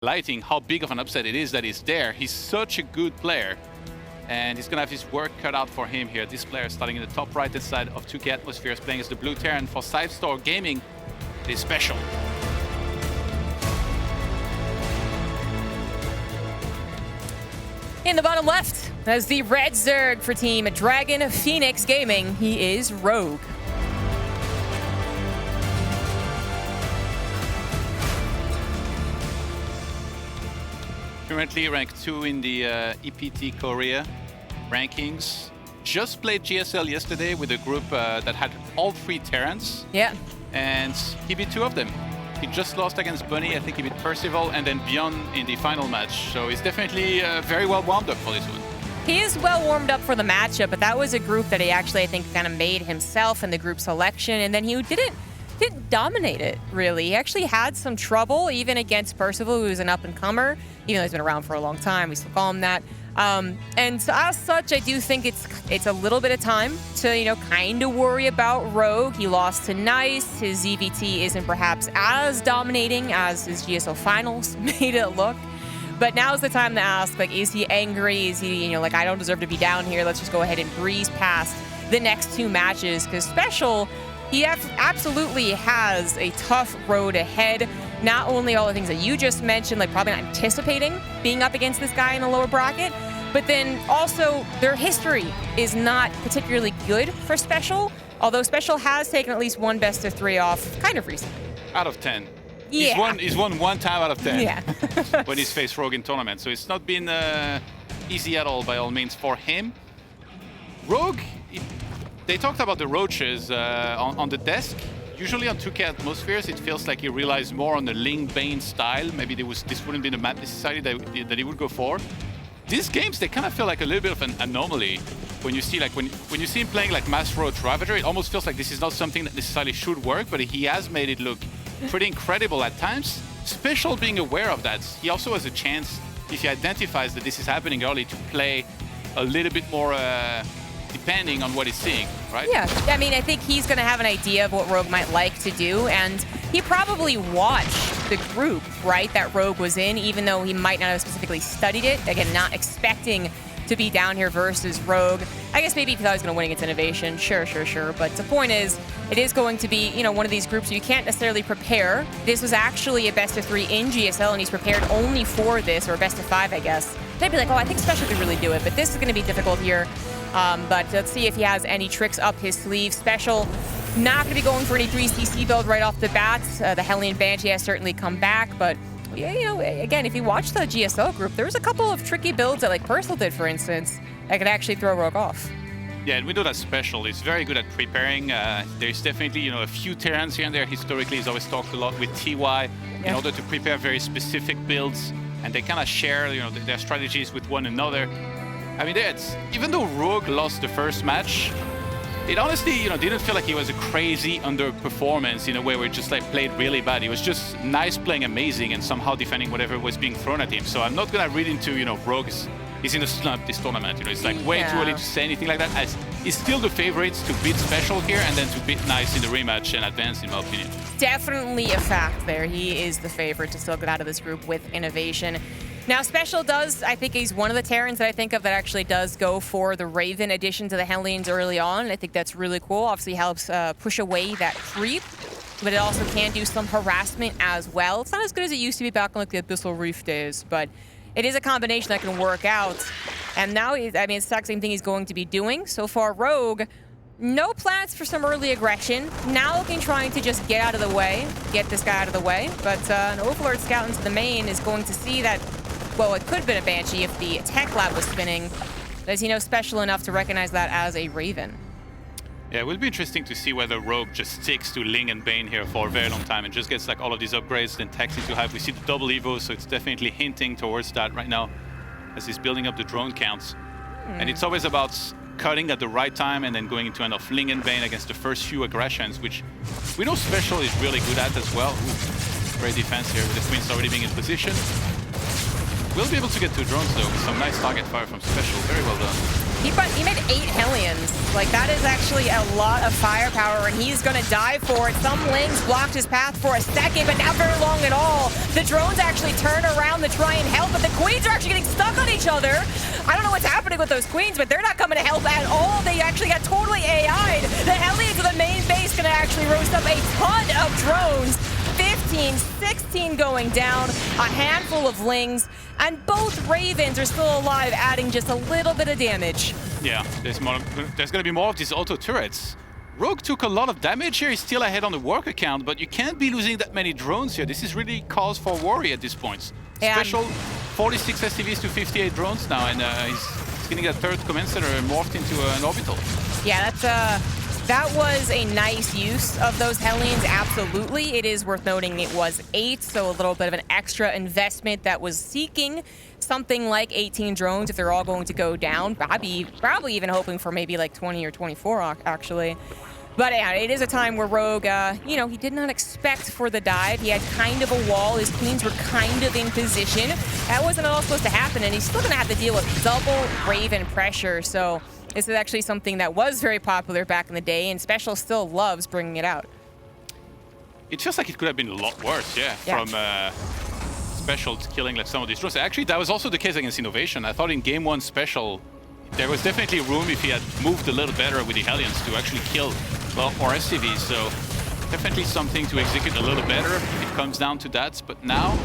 highlighting how big of an upset it is that he's there. He's such a good player, and he's gonna have his work cut out for him here. This player starting in the top right-hand side of 2K Atmospheres, playing as the Blue Terran for SideStar Gaming. It is SpeCial. In the bottom left, as the red Zerg for Team Dragon Phoenix Gaming, he is Rogue. Currently ranked 2 in the EPT Korea rankings. Just played GSL yesterday with a group that had all 3 Terrans. Yeah. And he beat 2 of them. He just lost against Bunny. I think he beat Percival and then Beyond in the final match. So he's definitely very well warmed up for this one. He is well warmed up for the matchup, but that was a group that he actually, I think, kind of made himself in the group selection, and then he didn't dominate it, really. He actually had some trouble, even against Percival, who's an up-and-comer. Even though he's been around for a long time, we still call him that. And so as such, I do think it's a little bit of time to, kind of worry about Rogue. He lost to Nice. His ZVT isn't perhaps as dominating as his GSL finals made it look. But now's the time to ask, is he angry? Is he, I don't deserve to be down here. Let's just go ahead and breeze past the next 2 matches. Because SpeCial, he absolutely has a tough road ahead. Not only all the things that you just mentioned, probably not anticipating being up against this guy in the lower bracket, but then also their history is not particularly good for SpeCial, although SpeCial has taken at least 1 best-of-3 off kind of recently. Out of 10. Yeah. He's won 1 time out of 10 yeah. when he's faced Rogue in tournament. So it's not been easy at all, by all means, for him. Rogue, they talked about the roaches on the desk. Usually on 2K Atmospheres, it feels like he relies more on the Ling Bane style. Maybe this wouldn't be the map necessarily that he would go for. These games, they kind of feel like a little bit of an anomaly. When you see when you see him playing like Mass Roach Ravager, it almost feels like this is not something that necessarily should work, but he has made it look pretty incredible at times. SpeCial being aware of that, he also has a chance, if he identifies that this is happening early, to play a little bit more depending on what he's seeing, right? Yeah, I mean, I think he's going to have an idea of what Rogue might like to do, and he probably watched the group, right, that Rogue was in, even though he might not have specifically studied it. Again, not expecting to be down here versus Rogue. I guess maybe he thought he was going to win against Innovation. Sure. But the point is, it is going to be, one of these groups you can't necessarily prepare. This was actually a best-of-3 in GSL, and he's prepared only for this, or a best-of-5, I guess. They'd be like, oh, I think SpeCial could really do it, but this is going to be difficult here. But let's see if he has any tricks up his sleeve. SpeCial not going to be going for any 3CC build right off the bat. The Hellion Banshee has certainly come back, but again, if you watch the GSL group, there's a couple of tricky builds that Percival did, for instance, that could actually throw Rogue off. Yeah, and we know that SpeCial is very good at preparing. There's definitely, a few Terrans here and there. Historically, he's always talked a lot with TY in order to prepare very specific builds, and they kind of share, their strategies with one another. I mean, even though Rogue lost the first match, it honestly, didn't feel like he was a crazy underperformance in a way where it just played really bad. He was just nice playing amazing and somehow defending whatever was being thrown at him. So I'm not gonna read into, Rogue is in a slump this tournament. It's way too early to say anything like that, as he's still the favorites to beat SpeCial here and then to beat Nice in the rematch and advance, in my opinion. Definitely a fact there. He is the favorite to still get out of this group with Innovation. Now, SpeCial does, I think he's one of the Terrans that I think of that actually does go for the Raven addition to the Hellions early on. I think that's really cool. Obviously helps push away that creep, but it also can do some harassment as well. It's not as good as it used to be back in the Abyssal Reef days, but it is a combination that can work out. And now, it's the exact same thing he's going to be doing. So far, Rogue, no plans for some early aggression. Now looking, trying to just get out of the way, get this guy out of the way. But an Overlord Scout into the main is going to see that, well, it could have been a Banshee if the tech lab was spinning. Does he know SpeCial enough to recognize that as a Raven? Yeah, it will be interesting to see whether Rogue just sticks to Ling and Bane here for a very long time and just gets all of these upgrades, then techs into hive. We see the double Evo, so it's definitely hinting towards that right now as he's building up the drone counts. And it's always about cutting at the right time and then going into an off Ling and Bane against the first few aggressions, which we know SpeCial is really good at as well. Ooh, great defense here with the Queens already being in position. will be able to get 2 drones though, with some nice target fire from SpeCial. Very well done. He made 8 Hellions. Like, that is actually a lot of firepower, and he's gonna dive for it. Some Lings blocked his path for a second, but not very long at all. The drones actually turn around to try and help, but the Queens are actually getting stuck on each other. I don't know what's happening with those Queens, but they're not coming to help at all. They actually got totally AI'd. The Hellions of the main base gonna actually roast up a ton of drones. 15, 16 going down, a handful of Lings, and both Ravens are still alive, adding just a little bit of damage. Yeah, there's going to be more of these auto turrets. Rogue took a lot of damage here. He's still ahead on the work account, but you can't be losing that many drones here. This is really cause for worry at this point. SpeCial, 46 SCVs to 58 drones now, and he's getting a third command center morphed into an orbital. Yeah, that was a nice use of those Hellions, absolutely. It is worth noting it was 8, so a little bit of an extra investment that was seeking something like 18 drones if they're all going to go down. Probably even hoping for maybe like 20 or 24, actually. But yeah, it is a time where Rogue, you know, he did not expect for the dive. He had kind of a wall. His Queens were kind of in position. That wasn't at all supposed to happen, and he's still going to have to deal with double Raven pressure, so this is actually something that was very popular back in the day, and SpeCial still loves bringing it out. It feels like it could have been a lot worse, yeah. From SpeCial killing like some of these drones. Actually, that was also the case against Innovation. I thought in game 1 SpeCial, there was definitely room if he had moved a little better with the Hellions to actually kill, well, more SCVs. So definitely something to execute a little better if it comes down to that. But now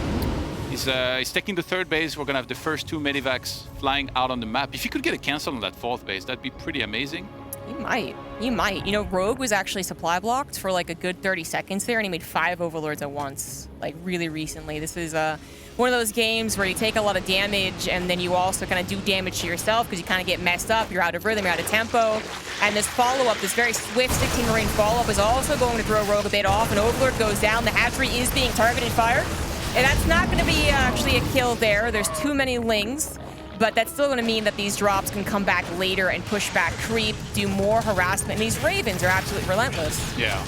he's taking the 3rd base. We're gonna have the first 2 medivacs flying out on the map. If he could get a cancel on that 4th base, that'd be pretty amazing. He might. You know, Rogue was actually supply blocked for like a good 30 seconds there, and he made 5 overlords at once, like really recently. This is one of those games where you take a lot of damage, and then you also kind of do damage to yourself because you kind of get messed up. You're out of rhythm, you're out of tempo. And this follow-up, this very swift 16 Marine follow-up is also going to throw Rogue a bit off. An overlord goes down. The hatchery is being targeted fire. And that's not going to be actually a kill there. There's too many Lings. But that's still going to mean that these drops can come back later and push back creep, do more harassment. And these Ravens are absolutely relentless. Yeah.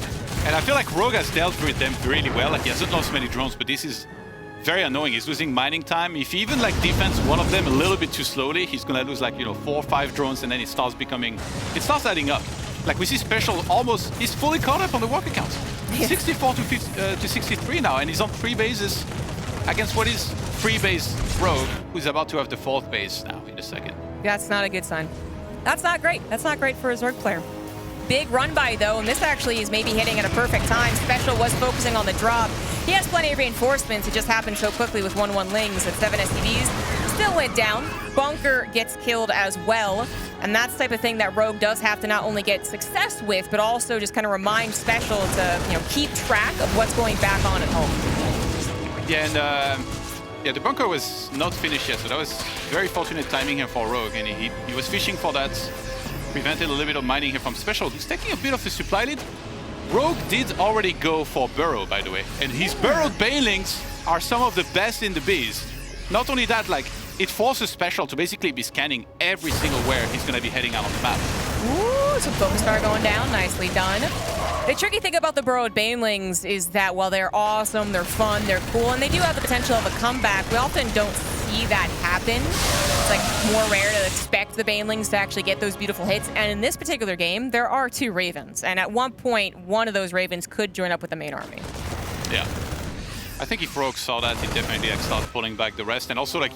And I feel like Rogue has dealt with them really well. Like, he hasn't lost many drones, but this is very annoying. He's losing mining time. If he even like defends one of them a little bit too slowly, he's going to lose like, you know, 4 or 5 drones, and then it starts adding up. Like, we see SpeCial almost, he's fully caught up on the work accounts. 64 to 63 now, and he's on 3 bases against what is 3 base Rogue, who's about to have the 4th base now in a second. That's not a good sign. That's not great. That's not great for a Zerg player. Big run by though, and this actually is maybe hitting at a perfect time. SpeCial was focusing on the drop. He has plenty of reinforcements. It just happened so quickly with 1-1 Lings at 7 SCVs. Still went down. Bunker gets killed as well. And that's the type of thing that Rogue does have to not only get success with, but also just kind of remind SpeCial to, you know, keep track of what's going back on at home. Yeah, and yeah, the bunker was not finished yet, so that was very fortunate timing here for Rogue, and he was fishing for that, prevented a little bit of mining here from SpeCial. He's taking a bit of the supply lead. Rogue did already go for Burrow, by the way, and his burrowed banelings are some of the best in the biz. Not only that, like, it forces SpeCial to basically be scanning every single where he's going to be heading out on the map. Ooh, some focus fire going down. Nicely done. The tricky thing about the burrowed banelings is that while they're awesome, they're fun, they're cool, and they do have the potential of a comeback, we often don't see that happen. It's like more rare to expect the banelings to actually get those beautiful hits. And in this particular game, there are 2 Ravens. And at one point, one of those Ravens could join up with the main army. Yeah. I think if Rogue saw that, he definitely like started pulling back the rest. And also, like,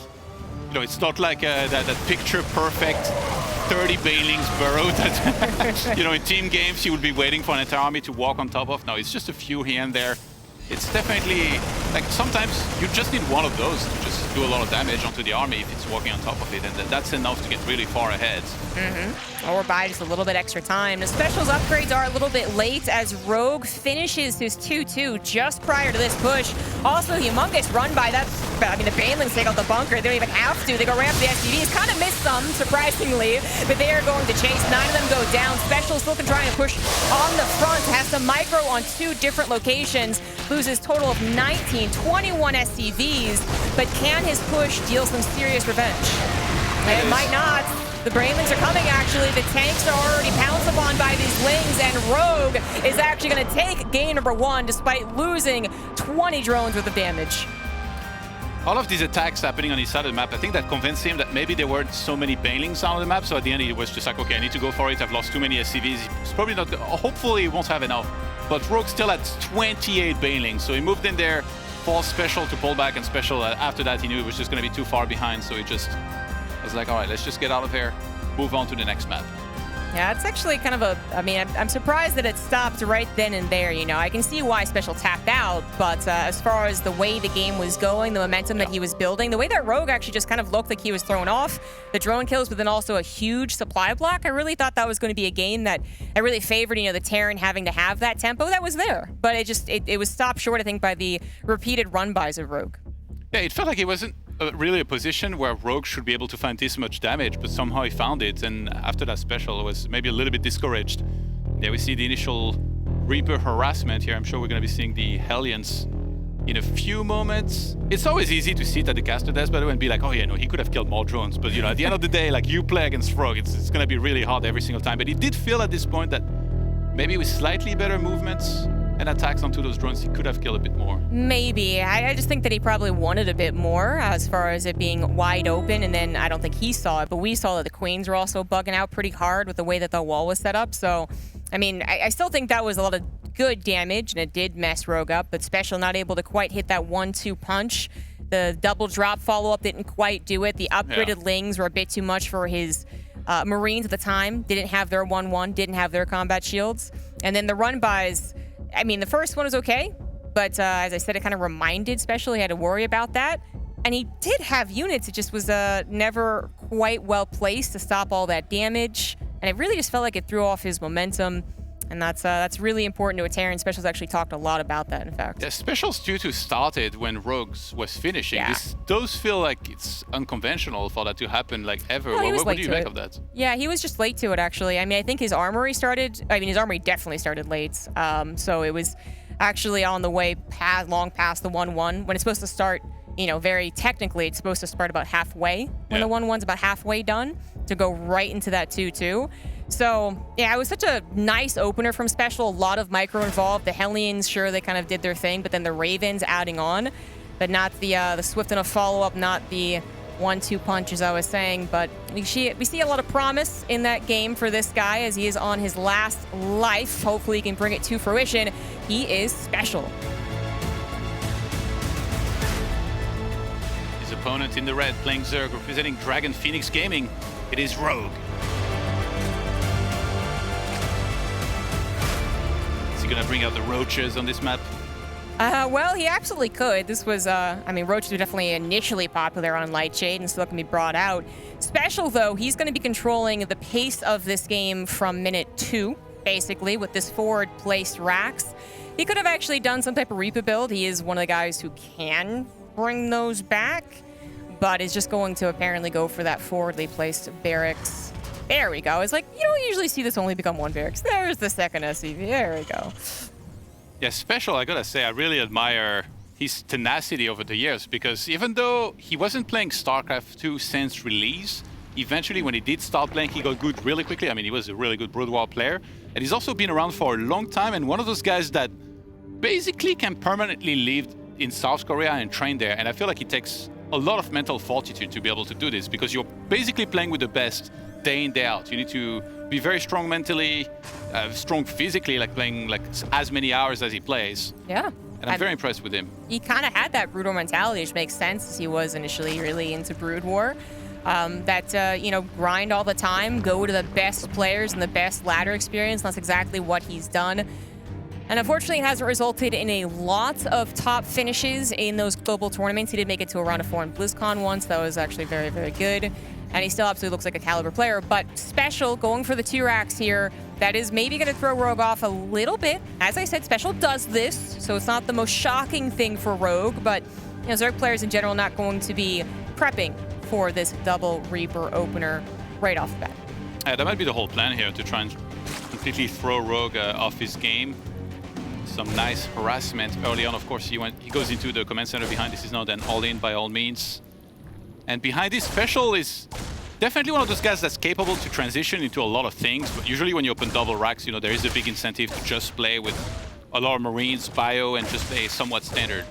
you know, it's not like that picture perfect 30 banelings burrow that, you know, in team games you would be waiting for an entire army to walk on top of. No, it's just a few here and there. It's definitely, like, sometimes you just need one of those to just do a lot of damage onto the army if it's walking on top of it, and that's enough to get really far ahead. Or buy just a little bit extra time. The SpeCial's upgrades are a little bit late as Rogue finishes his 2-2 just prior to this push. Also, humongous run by that. I mean, the Banelings take out the bunker. They don't even have to. They go ramp the SCVs. Kind of missed some, surprisingly, but they are going to chase. 9 of them go down. SpeCial still can try and push on the front. Has some micro on 2 different locations. Loses total of 19, 21 SCVs, but can his push deal some serious revenge? It might not. The Brainlings are coming, actually. The tanks are already pounced upon by these Lings, and Rogue is actually going to take game number 1 despite losing 20 drones worth of damage. all of these attacks happening on his side of the map, I think that convinced him that maybe there weren't so many banelings on the map. So at the end, he was just like, okay, I need to go for it. I've lost too many SCVs. He's probably not. Hopefully, he won't have enough. But Rogue still had 28 banelings, so he moved in there, forced SpeCial to pull back, and SpeCial after that he knew it was just going to be too far behind. So he just was like, all right, let's just get out of here, move on to the next map. Yeah, it's actually kind of a, I mean, I'm surprised that it stopped right then and there, you know. I can see why SpeCial tapped out, but as far as the way the game was going, the momentum that he was building, the way that Rogue actually just kind of looked like he was thrown off, the drone kills, but then also a huge supply block, I really thought that was going to be a game that I really favored, you know, the Terran having to have that tempo that was there. But it was stopped short, I think, by the repeated run-bys of Rogue. Yeah, it felt like it wasn't really a position where Rogue should be able to find this much damage, but somehow he found it, and after that SpeCial was maybe a little bit discouraged. Yeah, we see the initial Reaper harassment here. I'm sure we're going to be seeing the Hellions in a few moments. It's always easy to sit at the caster desk, by the way, and be like, oh yeah, no, he could have killed more drones, but you know, at the end of the day, like, you play against Rogue, it's going to be really hard every single time. But it did feel at this point that maybe with slightly better movements and attacks onto those drones, he could have killed a bit more. Maybe. I just think that he probably wanted a bit more as far as it being wide open, and then I don't think he saw it, but we saw that the Queens were also bugging out pretty hard with the way that the wall was set up. So, I mean, I still think that was a lot of good damage, and it did mess Rogue up, but SpeCial not able to quite hit that 1-2 punch. The double drop follow-up didn't quite do it. The upgraded Lings were a bit too much for his Marines at the time. Didn't have their 1-1, didn't have their combat shields. And then the run-bys, I mean, the first one was okay, but as I said, it kind of reminded SpeCial he had to worry about that. And he did have units, it just was never quite well placed to stop all that damage. And it really just felt like it threw off his momentum. And that's really important to a Terran. SpeCial's actually talked a lot about that, in fact. Yeah, SpeCial's due to started when Rogue's was finishing. Yeah. This does feel like it's unconventional for that to happen, like, ever. Well, What do you make of that? Yeah, he was just late to it, actually. I mean, I think his armory started, his armory definitely started late. So it was actually on the way long past the 1-1. When it's supposed to start, you know, very technically, it's supposed to start about halfway. When the 1-1's about halfway done, to go right into that 2-2. So, yeah, it was such a nice opener from SpeCial. A lot of micro involved. The Hellions, sure, they kind of did their thing, but then the Ravens adding on. But not the swift enough follow-up, not the 1-2 punch, as I was saying. But we see a lot of promise in that game for this guy as he is on his last life. Hopefully he can bring it to fruition. He is SpeCial. His opponent in the red, playing Zerg, representing Dragon Phoenix Gaming. It is Rogue. Gonna bring out the roaches on this map? Well, he absolutely could. This was, I mean, roaches were definitely initially popular on Lightshade and still can be brought out. SpeCial, though, he's going to be controlling the pace of this game from minute 2, basically, with this forward-placed racks. He could have actually done some type of Reaper build. He is one of the guys who can bring those back, but is just going to apparently go for that forwardly placed barracks. There we go. It's like, you don't usually see this only become one barracks. There's the second SCV. There we go. Yeah, SpeCial, I gotta say, I really admire his tenacity over the years, because even though he wasn't playing StarCraft 2 since release, eventually when he did start playing, he got good really quickly. I mean, he was a really good Brood War player, and he's also been around for a long time, and one of those guys that basically can permanently live in South Korea and train there. And I feel like it takes a lot of mental fortitude to be able to do this, because you're basically playing with the best day in, day out. You need to be very strong mentally, strong physically, like playing like as many hours as he plays. Yeah. And I'm very impressed with him. He kind of had that Brood War mentality, which makes sense, as he was initially really into Brood War. You know, grind all the time, go to the best players and the best ladder experience. That's exactly what he's done. And unfortunately, it hasn't resulted in a lot of top finishes in those global tournaments. He did make it to a round of 4 in BlizzCon once. That was actually very, very good. And he still absolutely looks like a caliber player. But SpeCial going for the 2 racks here, that is maybe going to throw Rogue off a little bit. As I said, SpeCial does this, so it's not the most shocking thing for Rogue. But, you know, Zerg players in general not going to be prepping for this double Reaper opener right off the bat. That might be the whole plan here, to try and completely throw Rogue off his game. Some nice harassment early on. Of course, he goes into the command center behind. This is now then all in by all means. And behind this, SpeCial is definitely one of those guys that's capable to transition into a lot of things. But usually when you open double racks, you know, there is a big incentive to just play with a lot of Marines, bio, and just play somewhat standard.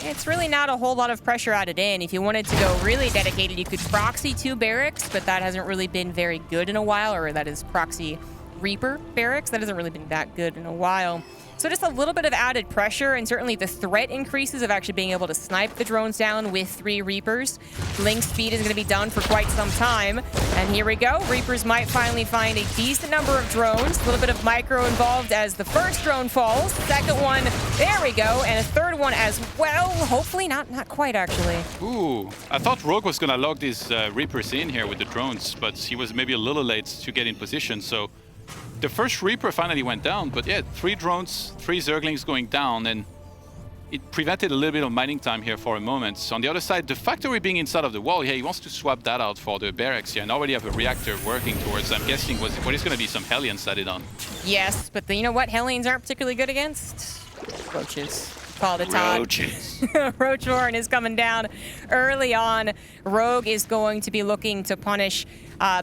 it's really not a whole lot of pressure added in. If you wanted to go really dedicated, you could proxy 2 barracks, but that hasn't really been very good in a while, or that is proxy Reaper barracks. That hasn't really been that good in a while. So just a little bit of added pressure, and certainly the threat increases of actually being able to snipe the drones down with 3 Reapers. Link speed is going to be done for quite some time. And here we go. Reapers might finally find a decent number of drones. A little bit of micro involved as the first drone falls. Second one, there we go. And a third one as well. Hopefully not quite, actually. Ooh, I thought Rogue was going to log these Reapers in here with the drones, but he was maybe a little late to get in position, so the first Reaper finally went down, but yeah, 3 drones, 3 Zerglings going down, and it prevented a little bit of mining time here for a moment. So on the other side, the factory being inside of the wall, yeah, he wants to swap that out for the barracks here, and already have a reactor working towards, I'm guessing, what is going to be some Hellions added on. Yes, but you know what Hellions aren't particularly good against? Roaches. Call it a time. Roaches. Roach Warren is coming down early on. Rogue is going to be looking to punish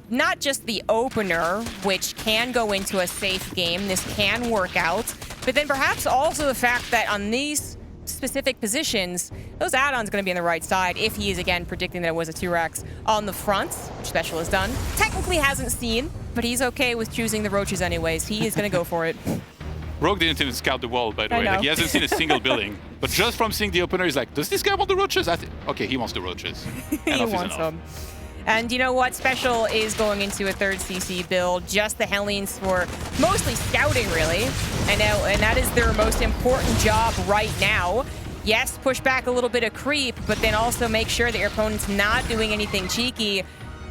not just the opener, which can go into a safe game. This can work out. But then perhaps also the fact that on these specific positions, those add-ons going to be on the right side if he is, again, predicting that it was a 2-Rax on the front, which Special has done. Technically hasn't seen, but he's okay with choosing the Roaches anyways. He is going to go for it. Rogue didn't even scout the wall, by the way. Like, he hasn't seen a single building. But just from seeing the opener, he's like, does this guy want the Roaches? Okay, he wants the Roaches. He wants them. And you know what? Special is going into a 3rd CC build. Just the Hellions for mostly scouting, really. And that is their most important job right now. Yes, push back a little bit of creep, but then also make sure that your opponent's not doing anything cheeky.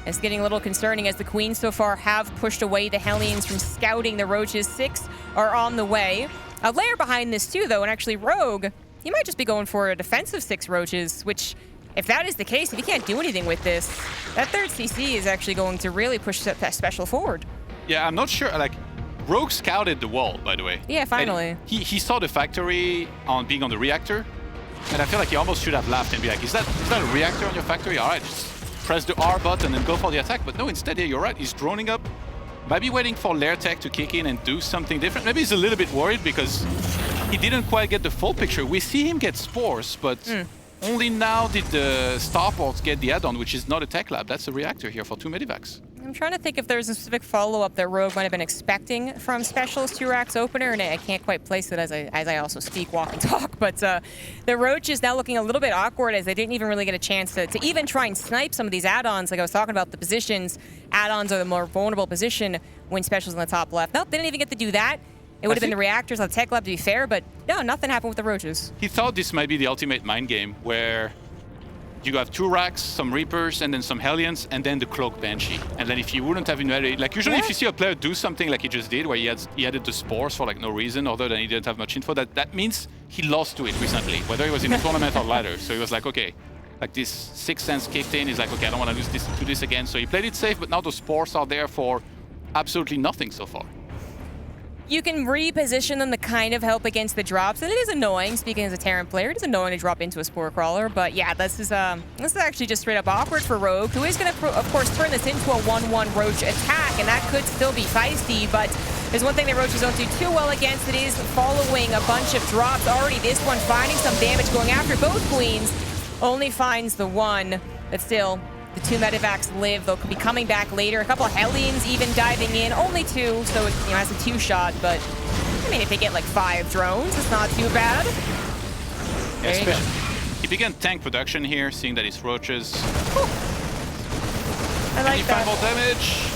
It's getting a little concerning as the Queens so far have pushed away the Hellions from scouting the Roaches. 6 are on the way. A layer behind this too, though, and actually Rogue, he might just be going for a defensive 6 Roaches, which, if that is the case, if he can't do anything with this, that 3rd CC is actually going to really push Special forward. Yeah, I'm not sure, like, Rogue scouted the wall, by the way. Yeah, finally. He saw the factory being on the reactor, and I feel like he almost should have laughed and be like, is that a reactor on your factory? All right, just press the R button and go for the attack. But no, instead, yeah, you're right. He's droning up, maybe waiting for Lair Tech to kick in and do something different. Maybe he's a little bit worried because he didn't quite get the full picture. We see him get spores, but only now did the starports get the add-on, which is not a tech lab. That's a reactor here for 2 medivacs. I'm trying to think if there's a specific follow-up that Rogue might have been expecting from Special's 2-Rax opener, and I can't quite place it as I also speak, walk, and talk. But the Roach is now looking a little bit awkward as they didn't even really get a chance to even try and snipe some of these add-ons. Like I was talking about the positions, add-ons are the more vulnerable position when Special's in the top left. Nope, they didn't even get to do that. It would have been the reactors on the tech lab, to be fair, but no, nothing happened with the Roaches. He thought this might be the ultimate mind game where you have 2 racks, some Reapers, and then some Hellions, and then the Cloak Banshee. And then if you wouldn't have invented, like usually if you see a player do something like he just did, where he added the spores for like no reason other than he didn't have much info, that means he lost to it recently, whether he was in a tournament or ladder. So he was like, okay, like this Sixth Sense kicked in, he's like, okay, I don't want to lose this again. So he played it safe, but now the spores are there for absolutely nothing so far. You can reposition them to kind of help against the drops, and it is annoying, speaking as a Terran player, it is annoying to drop into a Spore Crawler, but yeah, this is actually just straight up awkward for Rogue, who is going to, of course, turn this into a 1-1 Roach attack, and that could still be feisty, but there's one thing that Roaches don't do too well against, it is following a bunch of drops. Already this one finding some damage going after both Queens, only finds the one, but still, the 2 medivacs live. They'll be coming back later. A couple of Hellions even diving in. Only 2, so it has a 2-shot, but I mean, if they get like 5 drones, it's not too bad. Yeah, he began tank production here, seeing that it's Roaches. I like that. 5 more damage.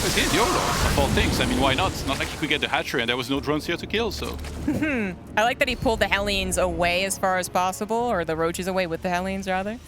He's getting the Overlord of all things. I mean, why not? It's not like he could get the hatchery and there was no drones here to kill, so. I like that he pulled the Hellions away as far as possible, or the Roaches away with the Hellions, rather.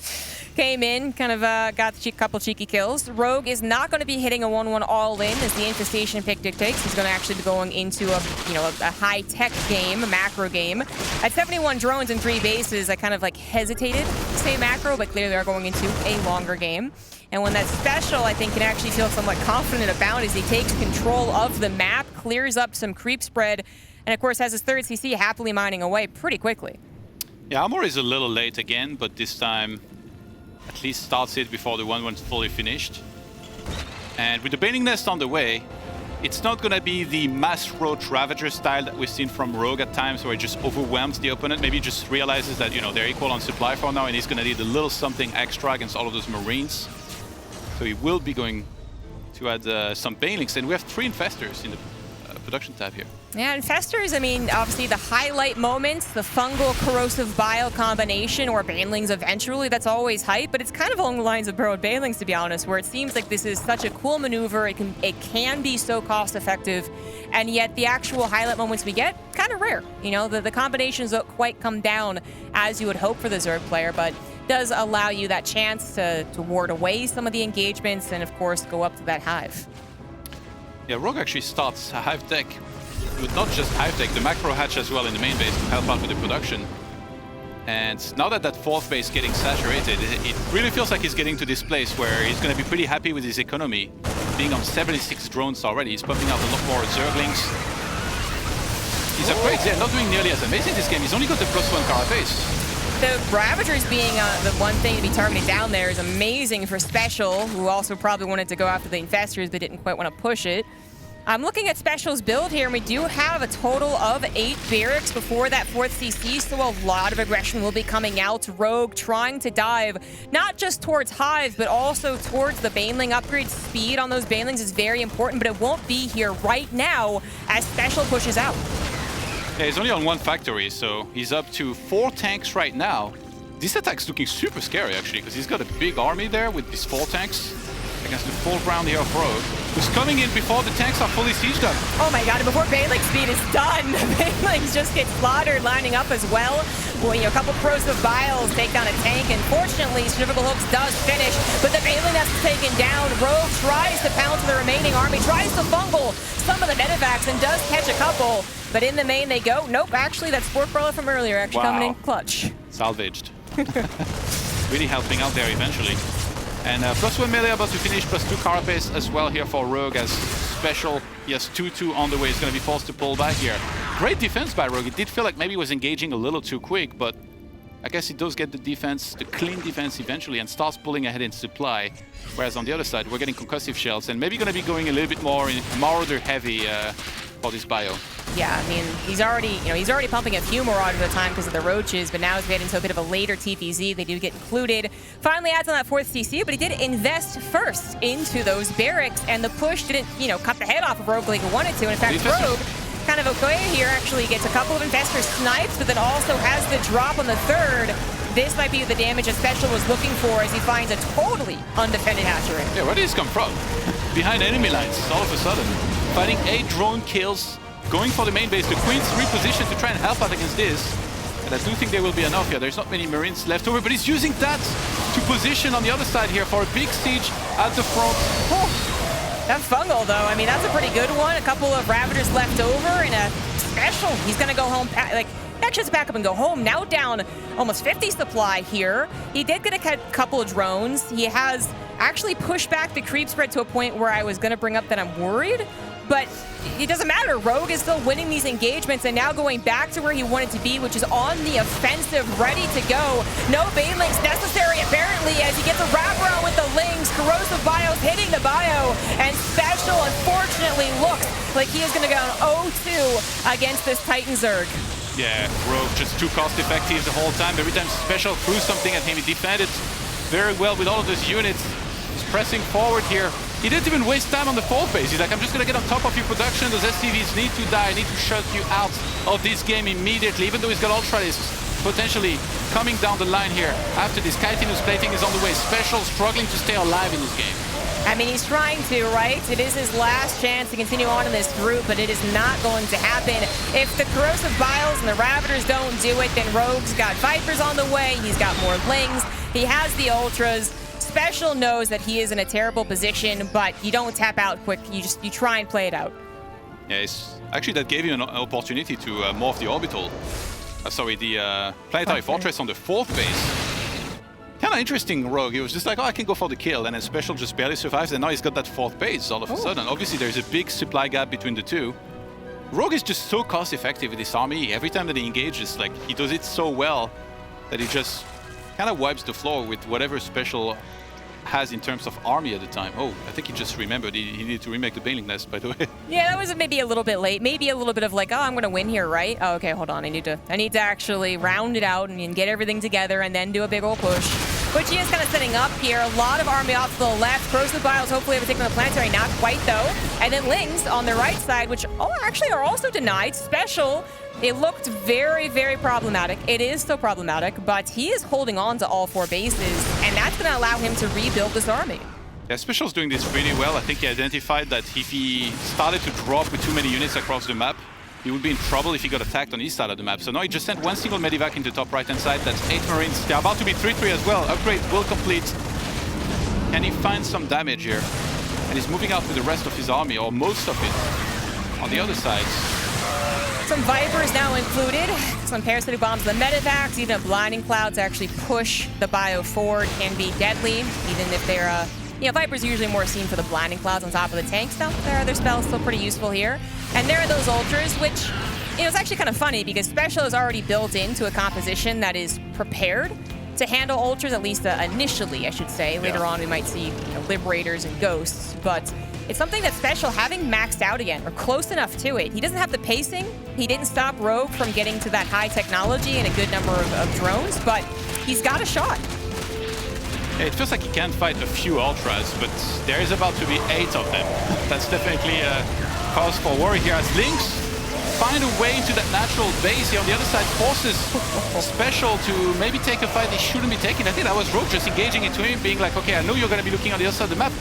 Came in, kind of got a couple cheeky kills. Rogue is not going to be hitting a 1-1 all-in as the infestation pick dictates. He's going to actually be going into a high-tech game, a macro game. At 71 drones and 3 bases, I kind of like hesitated to say macro, but clearly they're going into a longer game. And when that Special, I think, can actually feel somewhat confident about as he takes control of the map, clears up some creep spread, and of course has his 3rd CC happily mining away pretty quickly. Yeah, Armor is a little late again, but this time at least starts it before the 1-1's fully finished. And with the Bailing Nest on the way, It's not going to be the mass roach Ravager style that we've seen from Rogue at times, where he just overwhelms the opponent. Maybe just realizes that, you know, they're equal on supply for now, and he's going to need a little something extra against all of those Marines. So he will be going to add some Banelings, and we have 3 Infestors in the production tab here. Yeah, Infestors, I mean, obviously the highlight moments, the fungal corrosive bile combination, or Banelings eventually, that's always hype, but it's kind of along the lines of Burrowed Banelings, to be honest, where it seems like this is such a cool maneuver, it can be so cost effective, and yet the actual highlight moments we get, kind of rare. You know, the combinations don't quite come down as you would hope for the Zerg player, but does allow you that chance to ward away some of the engagements and, of course, go up to that Hive. Yeah, Rogue actually starts a Hive deck, but not just Hive deck, the macro hatch as well in the main base to help out with the production. And now that that 4th base is getting saturated, it really feels like he's getting to this place where he's going to be pretty happy with his economy, being on 76 drones already. He's pumping out a lot more Zerglings. His upgrades, yeah, not doing nearly as amazing this game. He's only got the +1 carapace. The Ravagers being the one thing to be targeted down there is amazing for SpeCial, who also probably wanted to go after the Infestors but didn't quite want to push it. I'm looking at SpeCial's build here, and we do have a total of 8 barracks before that 4th CC, so a lot of aggression will be coming out. Rogue trying to dive not just towards Hive, but also towards the Baneling upgrade. Speed on those Banelings is very important, but it won't be here right now as SpeCial pushes out. Yeah, he's only on 1 factory, so he's up to 4 tanks right now. This attack's looking super scary, actually, because he's got a big army there with these 4 tanks against the full ground here of Rogue, who's coming in before the tanks are fully sieged up. Oh my god, and before Baneling speed is done, Banelings just get slaughtered lining up as well. Well, you know, a couple corrosive biles take down a tank, and fortunately, Significant Hooks does finish, but the Baneling that's taken down. Rogue tries to pounce the remaining army, tries to fungal some of the medevacs, and does catch a couple. But in the main they go. Nope, actually, that Sport Crawler from earlier actually coming in clutch. Salvaged. Really helping out there eventually. And +1 melee about to finish, +2 carapace as well here for Rogue as SpeCial. He has 2-2 on the way. He's going to be forced to pull back here. Great defense by Rogue. It did feel like maybe he was engaging a little too quick, but I guess he does get the defense, the clean defense eventually, and starts pulling ahead in supply. Whereas on the other side, we're getting concussive shells and maybe going to be going a little bit more in Marauder heavy for this bio. Yeah, I mean, he's already pumping a few more out of the time because of the roaches, but now he's getting into a bit of a later TPZ. They do get included. Finally adds on that 4th CC, but he did invest first into those barracks, and the push didn't, you know, cut the head off of Rogue like he wanted to. And in fact, Rogue, kind of okay here, actually gets a couple of Infestor snipes, but then also has the drop on the 3rd. This might be the damage that SpeCial was looking for as he finds a totally undefended hatchery. Yeah, where did this come from? Behind enemy lines, all of a sudden. Fighting 8 drone kills, going for the main base. The Queen's repositioned to try and help out against this. And I do think there will be enough here. There's not many Marines left over, but he's using that to position on the other side here for a big siege at the front. Oh, that fungal, though, I mean, that's a pretty good one. A couple of Ravagers left over and a SpeCial. He's going to go home, like, actually has to back up and go home. Now down almost 50 supply here. He did get a couple of drones. He has actually pushed back the creep spread to a point where I was going to bring up that I'm worried. But it doesn't matter. Rogue is still winning these engagements and now going back to where he wanted to be, which is on the offensive, ready to go. No Banelings necessary, apparently, as he gets a wraparound with the Lings. Corrosive Bios hitting the bio, and SpeCial, unfortunately, looks like he is going to go on 0-2 against this Titan Zerg. Yeah, Rogue just too cost-effective the whole time. Every time SpeCial threw something at him, he defended very well with all of those units. He's pressing forward here. He didn't even waste time on the 4th base. He's like, I'm just going to get on top of your production. Those SCVs need to die. I need to shut you out of this game immediately, even though he's got Ultralisks potentially coming down the line here. After this, Chitinous plating is on the way. SpeCial struggling to stay alive in this game. I mean, he's trying to, right? It is his last chance to continue on in this group, but it is not going to happen. If the Corrosive Biles and the Ravagers don't do it, then Rogue's got Vipers on the way. He's got more Lings. He has the Ultras. SpeCial knows that he is in a terrible position, but you don't tap out quick. You try and play it out. Yeah, actually that gave him an opportunity to morph the orbital. The planetary fortress on the 4th base. Kind of interesting Rogue. He was just like, oh, I can go for the kill, and then SpeCial just barely survives, and now he's got that 4th base all of a sudden. Obviously, there's a big supply gap between the two. Rogue is just so cost-effective with this army. Every time that he engages, like, he does it so well that he just kind of wipes the floor with whatever SpeCial has in terms of army at the time. Oh, I think he just remembered he needed to remake the Baneling Nest, by the way. Yeah, that was maybe a little bit late. Maybe a little bit of like, oh, I'm going to win here, right? Oh, okay, hold on. I need to actually round it out and get everything together and then do a big old push. Which he is kind of setting up here. A lot of army off to the left. Biles hopefully overtaking the planetary. Not quite, though. And then Lings on the right side, which actually are also denied. SpeCial. It looked very, very problematic. It is still problematic, but he is holding on to all 4 bases, and that's going to allow him to rebuild this army. Yeah, SpeCial's doing this pretty well. I think he identified that if he started to drop with too many units across the map, he would be in trouble if he got attacked on his side of the map. So now he just sent 1 single medivac into top right-hand side. That's 8 Marines. They're about to be 3-3 as well. Upgrade will complete. Can he find some damage here? And he's moving out with the rest of his army, or most of it, on the other side. Some Vipers now included, some parasitic bombs, the medivacs, even a blinding cloud to actually push the bio forward can be deadly, even if they're, Vipers are usually more seen for the blinding clouds on top of the tanks. Now, their other spells still pretty useful here. And there are those ultras, which, it's actually kind of funny because SpeCial is already built into a composition that is prepared to handle ultras, at least initially, I should say. Later on, we might see Liberators and Ghosts, but it's something that SpeCial, having maxed out again, or close enough to it. He doesn't have the pacing. He didn't stop Rogue from getting to that high technology and a good number of drones, but he's got a shot. Yeah, it feels like he can fight a few ultras, but there is about to be 8 of them. That's definitely a cause for worry here as Lynx find a way into that natural base here on the other side, forces SpeCial to maybe take a fight he shouldn't be taking. I think that was Rogue just engaging into him, being like, okay, I know you're going to be looking on the other side of the map.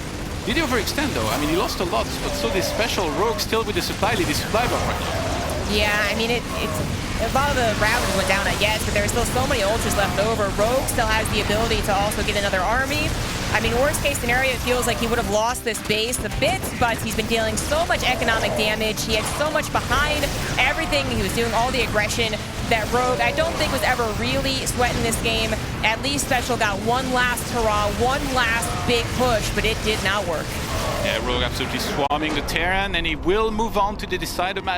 Did he overextend though? I mean, he lost a lot, but so did SpeCial. Rogue still with the supply lead, the supply bomb right now. Yeah, I mean, it's a lot of the Ravagers went down, yes, but there's still so many ultras left over. Rogue still has the ability to also get another army. I mean, worst case scenario, it feels like he would have lost this base a bit, but he's been dealing so much economic damage. He had so much behind everything. He was doing all the aggression that Rogue, I don't think, was ever really sweating this game. At least SpeCial got one last hurrah, one last big push, but it did not work. Yeah, Rogue absolutely swarming the Terran, and he will move on to the decider match